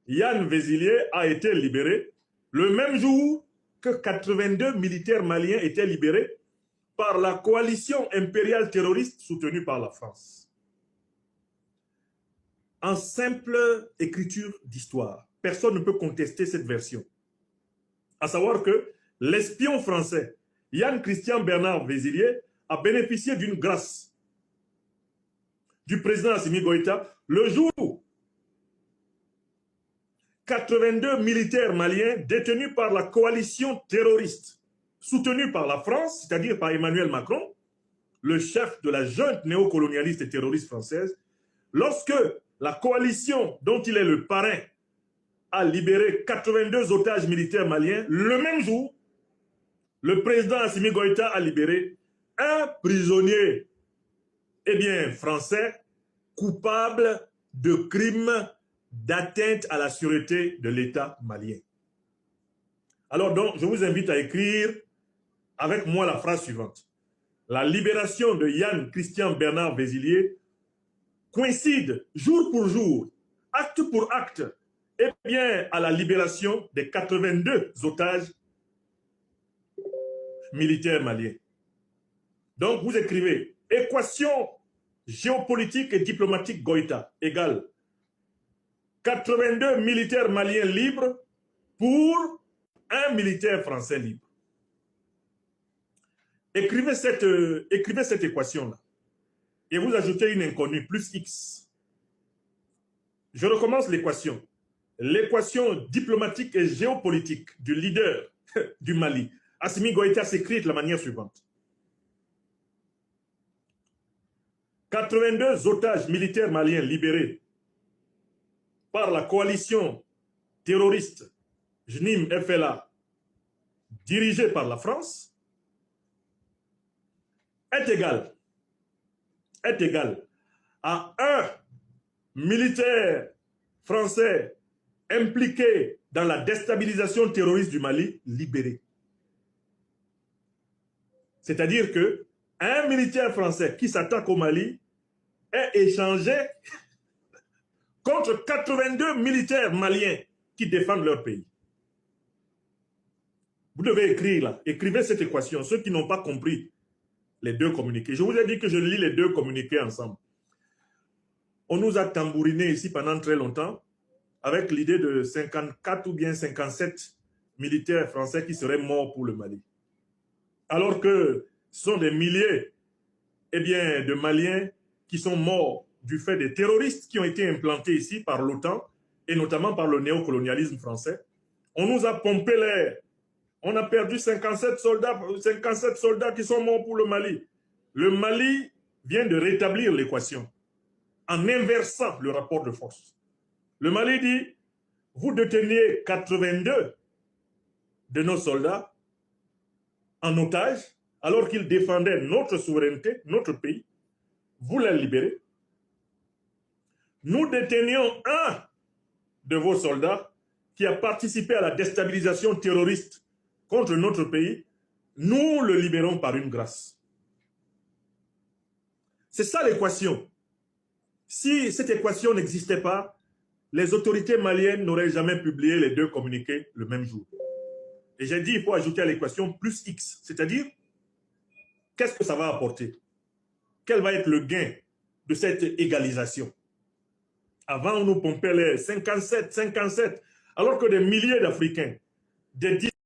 Yann Vézilier a été libéré le même jour que 82 militaires maliens étaient libérés par la coalition impériale terroriste soutenue par la France. En simple écriture d'histoire, personne ne peut contester cette version. À savoir que l'espion français Yann Christian Bernard Vézilier a bénéficié d'une grâce du président Assimi Goïta le jour où 82 militaires maliens détenus par la coalition terroriste soutenue par la France, c'est-à-dire par Emmanuel Macron, le chef de la junte néocolonialiste et terroriste française, lorsque la coalition dont il est le parrain a libéré 82 otages militaires maliens, le même jour, le président Assimi Goïta a libéré un prisonnier, français, coupable de crimes d'atteinte à la sûreté de l'État malien. Alors donc, je vous invite à écrire avec moi la phrase suivante. La libération de Yann Christian Bernard Vézilier coïncide jour pour jour, acte pour acte, à la libération des 82 otages militaires maliens. Donc, vous écrivez équation géopolitique et diplomatique Goïta égale 82 militaires maliens libres pour un militaire français libre. Écrivez cette équation-là et vous ajoutez une inconnue, plus X. Je recommence l'équation. L'équation diplomatique et géopolitique du leader du Mali, Assimi Goïta, s'écrit de la manière suivante. 82 otages militaires maliens libérés par la coalition terroriste JNIM-FLA dirigée par la France est égal à un militaire français impliqué dans la déstabilisation terroriste du Mali libéré. C'est-à-dire que un militaire français qui s'attaque au Mali est échangé contre 82 militaires maliens qui défendent leur pays. Vous devez écrire là, écrivez cette équation, ceux qui n'ont pas compris les deux communiqués. Je vous ai dit que je lis les deux communiqués ensemble. On nous a tambouriné ici pendant très longtemps avec l'idée de 54 ou bien 57 militaires français qui seraient morts pour le Mali. Alors que ce sont des milliers de Maliens qui sont morts du fait des terroristes qui ont été implantés ici par l'OTAN et notamment par le néocolonialisme français. On nous a pompé l'air. On a perdu 57 soldats qui sont morts pour le Mali. Le Mali vient de rétablir l'équation en inversant le rapport de force. Le Mali dit, vous déteniez 82 de nos soldats en otage, alors qu'ils défendaient notre souveraineté, notre pays. Vous les libérez. Nous détenions un de vos soldats qui a participé à la déstabilisation terroriste contre notre pays. Nous le libérons par une grâce. C'est ça l'équation. Si cette équation n'existait pas, les autorités maliennes n'auraient jamais publié les deux communiqués le même jour. Et j'ai dit, il faut ajouter à l'équation plus X, c'est-à-dire, qu'est-ce que ça va apporter? Quel va être le gain de cette égalisation? Avant, on nous pompait les 57, alors que des milliers d'Africains, des